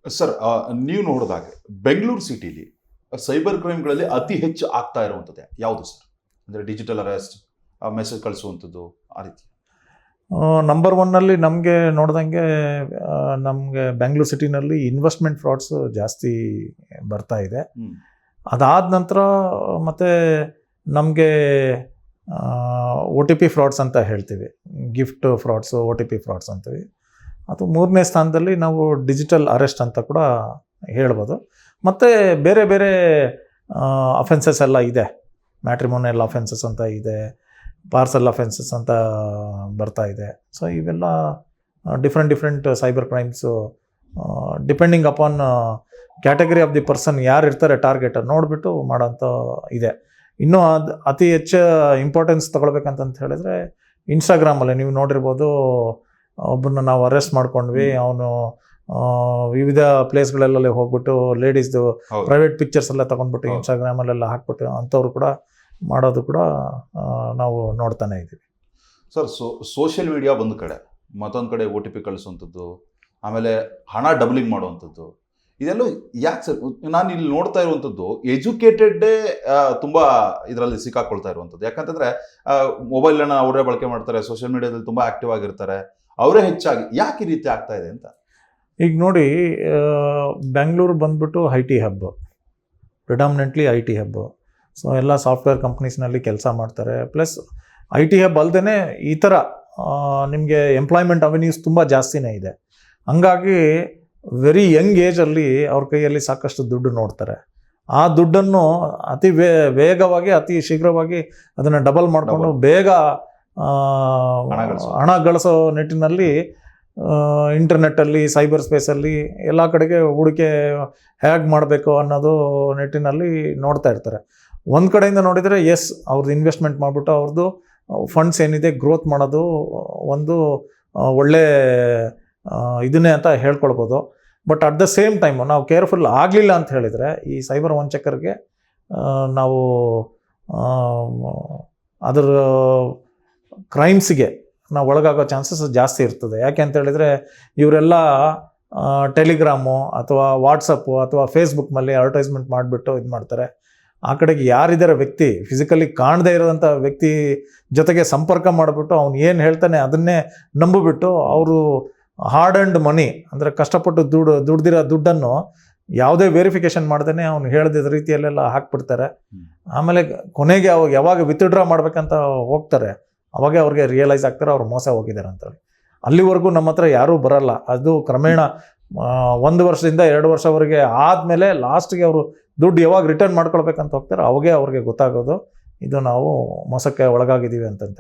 Sir, ನೀವು ನೋಡಿದಾಗೆ ಬೆಂಗಳೂರು ಸಿಟಿಲಿ cyber ಕ್ರೈಮ್ಗಳಲ್ಲಿ ಅತಿ ಹೆಚ್ಚು ಆಗ್ತಾ ಇರುವಂಥದ್ದು ಯಾವುದು ಸರ್? ಅಂದರೆ ಡಿಜಿಟಲ್ ಅರೆಸ್ಟ್, ಮೆಸೇಜ್ ಕಳಿಸುವಂಥದ್ದು, ಆ ರೀತಿ. ನಂಬರ್ ಒನ್ನಲ್ಲಿ ನಮಗೆ ನೋಡ್ದಂಗೆ ನಮಗೆ ಬೆಂಗಳೂರು ಸಿಟಿನಲ್ಲಿ ಇನ್ವೆಸ್ಟ್ಮೆಂಟ್ ಫ್ರಾಡ್ಸ್ ಜಾಸ್ತಿ ಬರ್ತಾ ಇದೆ. ಅದಾದ ನಂತರ ಮತ್ತು ನಮಗೆ OTP ಫ್ರಾಡ್ಸ್ ಅಂತ ಹೇಳ್ತೀವಿ, ಗಿಫ್ಟ್ ಫ್ರಾಡ್ಸು, OTP ಫ್ರಾಡ್ಸ್ ಅಂತೀವಿ. ಅದು ಮೂರನೇ ಸ್ಥಾನದಲ್ಲಿ ನಾವು ಡಿಜಿಟಲ್ ಅರೆಸ್ಟ್ ಅಂತ ಕೂಡ ಹೇಳ್ಬೋದು. ಮತ್ತು ಬೇರೆ ಬೇರೆ ಅಫೆನ್ಸಸ್ ಎಲ್ಲ ಇದೆ. ಮ್ಯಾಟ್ರಿಮೋನಿಯಲ್ ಅಫೆನ್ಸಸ್ ಅಂತ ಇದೆ, ಪಾರ್ಸಲ್ ಅಫೆನ್ಸಸ್ ಅಂತ ಬರ್ತಾ ಇದೆ. ಸೊ ಇವೆಲ್ಲ different cyber crimes depending upon category of the person ಯಾರು ಇರ್ತಾರೆ ಟಾರ್ಗೆಟ್ ನೋಡಿಬಿಟ್ಟು ಮಾಡೋಂಥ ಇದೆ. ಇನ್ನೂ ಅದು ಅತಿ ಹೆಚ್ಚು ಇಂಪಾರ್ಟೆನ್ಸ್ ತೊಗೊಳ್ಬೇಕಂತ ಹೇಳಿದ್ರೆ ಇನ್ಸ್ಟಾಗ್ರಾಮಲ್ಲಿ ನೀವು ನೋಡಿರ್ಬೋದು, ಒಬ್ಬನ್ನ ನಾವು ಅರೆಸ್ಟ್ ಮಾಡ್ಕೊಂಡ್ವಿ. ಅವನು ವಿವಿಧ ಪ್ಲೇಸ್ಗಳಲ್ಲೇ ಹೋಗ್ಬಿಟ್ಟು ಲೇಡೀಸ್ದು ಪ್ರೈವೇಟ್ ಪಿಕ್ಚರ್ಸ್ ಎಲ್ಲ ತೊಗೊಂಡ್ಬಿಟ್ಟು ಇನ್ಸ್ಟಾಗ್ರಾಮಲ್ಲೆಲ್ಲ ಹಾಕ್ಬಿಟ್ಟು ಅಂಥವ್ರು ಕೂಡ ಮಾಡೋದು ಕೂಡ ನಾವು ನೋಡ್ತಾನೆ ಇದ್ದೀವಿ. ಸರ್, ಸೋಷಿಯಲ್ ಮೀಡಿಯಾ ಒಂದು ಕಡೆ, ಮತ್ತೊಂದು ಕಡೆ OTP ಕಳಿಸುವಂಥದ್ದು, ಆಮೇಲೆ ಹಣ ಡಬ್ಲಿಂಗ್ ಮಾಡುವಂಥದ್ದು, ಇದೆಲ್ಲ ಯಾಕೆ ಸರ್? ನಾನು ಇಲ್ಲಿ ನೋಡ್ತಾ ಇರುವಂಥದ್ದು ಎಜುಕೇಟೆಡ್ಡೇ ತುಂಬ ಇದರಲ್ಲಿ ಸಿಕ್ಕಾಕೊಳ್ತಾ ಇರುವಂಥದ್ದು. ಯಾಕಂತಂದರೆ ಮೊಬೈಲನ್ನು ಅವರೇ ಬಳಕೆ ಮಾಡ್ತಾರೆ, ಸೋಷಿಯಲ್ ಮೀಡಿಯಾದಲ್ಲಿ ತುಂಬ ಆ್ಯಕ್ಟಿವ್ ಆಗಿರ್ತಾರೆ, ಅವರೇ ಹೆಚ್ಚಾಗಿ. ಯಾಕೆ ಈ ರೀತಿ ಆಗ್ತಾ ಇದೆ ಅಂತ? ಈಗ ನೋಡಿ, ಬೆಂಗಳೂರು ಬಂದ್ಬಿಟ್ಟು IT hub, predominantly IT hub. So ಎಲ್ಲ ಸಾಫ್ಟ್ವೇರ್ ಕಂಪ್ನೀಸ್ನಲ್ಲಿ ಕೆಲಸ ಮಾಡ್ತಾರೆ. ಪ್ಲಸ್ IT ಹಬ್ ಅಲ್ಲದೆ ಈ ಥರ ನಿಮಗೆ ಎಂಪ್ಲಾಯ್ಮೆಂಟ್ ಅವೆನ್ಯೂಸ್ ತುಂಬ ಜಾಸ್ತಿನೇ ಇದೆ. ಹಂಗಾಗಿ ವೆರಿ ಯಂಗ್ ಏಜಲ್ಲಿ ಅವ್ರ ಕೈಯಲ್ಲಿ ಸಾಕಷ್ಟು ದುಡ್ಡು ನೋಡ್ತಾರೆ. ಆ ದುಡ್ಡನ್ನು ಅತಿ ವೇಗವಾಗಿ, ಅತಿ ಶೀಘ್ರವಾಗಿ ಅದನ್ನು ಡಬಲ್ ಮಾಡಿಕೊಂಡು ಬೇಗ ಹಣ ಗಳಿಸೋ ನಿಟ್ಟಿನಲ್ಲಿ ಇಂಟರ್ನೆಟ್ಟಲ್ಲಿ, ಸೈಬರ್ ಸ್ಪೇಸಲ್ಲಿ ಎಲ್ಲ ಕಡೆಗೆ ಹೂಡಿಕೆ ಹೇಗೆ ಮಾಡಬೇಕು ಅನ್ನೋದು ನಿಟ್ಟಿನಲ್ಲಿ ನೋಡ್ತಾ ಇರ್ತಾರೆ. ಒಂದು ಕಡೆಯಿಂದ ನೋಡಿದರೆ ಅವ್ರದ್ದು ಇನ್ವೆಸ್ಟ್ಮೆಂಟ್ ಮಾಡಿಬಿಟ್ಟು ಅವ್ರದ್ದು ಫಂಡ್ಸ್ ಏನಿದೆ ಗ್ರೋತ್ ಮಾಡೋದು ಒಂದು ಒಳ್ಳೆ ಇದನ್ನೇ ಅಂತ ಹೇಳ್ಕೊಳ್ಬೋದು. But at the same time ನಾವು ಕೇರ್ಫುಲ್ ಆಗಲಿಲ್ಲ ಅಂತ ಹೇಳಿದರೆ ಈ ಸೈಬರ್ ವಂಚಕರಿಗೆ ನಾವು ಅದರ ಕ್ರೈಮ್ಸಿಗೆ ನಾವು ಒಳಗಾಗೋ ಚಾನ್ಸಸ್ ಜಾಸ್ತಿ ಇರ್ತದೆ. ಯಾಕೆ ಅಂತ ಹೇಳಿದರೆ ಇವರೆಲ್ಲ ಟೆಲಿಗ್ರಾಮು ಅಥವಾ ವಾಟ್ಸಪ್ಪು ಅಥವಾ ಫೇಸ್ಬುಕ್ ಮೇಲೆ ಅಡ್ವರ್ಟೈಸ್ಮೆಂಟ್ ಮಾಡಿಬಿಟ್ಟು ಇದು ಮಾಡ್ತಾರೆ. ಆ ಕಡೆಗೆ ಯಾರಿದ್ದಾರೆ ವ್ಯಕ್ತಿ, ಫಿಸಿಕಲಿ ಕಾಣದೇ ಇರೋವಂಥ ವ್ಯಕ್ತಿ ಜೊತೆಗೆ ಸಂಪರ್ಕ ಮಾಡಿಬಿಟ್ಟು ಅವ್ನು ಏನು ಹೇಳ್ತಾನೆ ಅದನ್ನೇ ನಂಬಿಬಿಟ್ಟು ಅವರು ಹಾರ್ಡ್ ಆ್ಯಂಡ್ ಮನಿ, ಅಂದರೆ ಕಷ್ಟಪಟ್ಟು ದುಡ್ದಿರೋ ದುಡ್ಡನ್ನು ಯಾವುದೇ ವೆರಿಫಿಕೇಷನ್ ಮಾಡ್ದೇ ಅವ್ನು ಹೇಳಿದ ರೀತಿಯಲ್ಲೆಲ್ಲ ಹಾಕ್ಬಿಡ್ತಾರೆ. ಆಮೇಲೆ ಕೊನೆಗೆ ಅವಾಗ ಯಾವಾಗ ವಿತ್ಡ್ರಾ ಮಾಡ್ಬೇಕಂತ ಹೋಗ್ತಾರೆ ಅವಾಗೆ ಅವ್ರಿಗೆ ರಿಯಲೈಸ್ ಆಗ್ತಾರೆ ಅವ್ರು ಮೋಸ ಹೋಗಿದ್ದಾರೆ ಅಂತೇಳಿ. ಅಲ್ಲಿವರೆಗೂ ನಮ್ಮ ಹತ್ರ ಯಾರೂ ಬರಲ್ಲ. ಅದು ಕ್ರಮೇಣ 1 ವರ್ಷದಿಂದ 2 ವರ್ಷವರೆಗೆ ಆದಮೇಲೆ ಲಾಸ್ಟ್ಗೆ ಅವರು ದುಡ್ಡು ಯಾವಾಗ ರಿಟರ್ನ್ ಮಾಡ್ಕೊಳ್ಬೇಕಂತ ಹೋಗ್ತಾರೆ ಅವಾಗೆ ಅವ್ರಿಗೆ ಗೊತ್ತಾಗೋದು ಇದು ನಾವು ಮೋಸಕ್ಕೆ ಒಳಗಾಗಿದ್ದೀವಿ ಅಂತಂತ.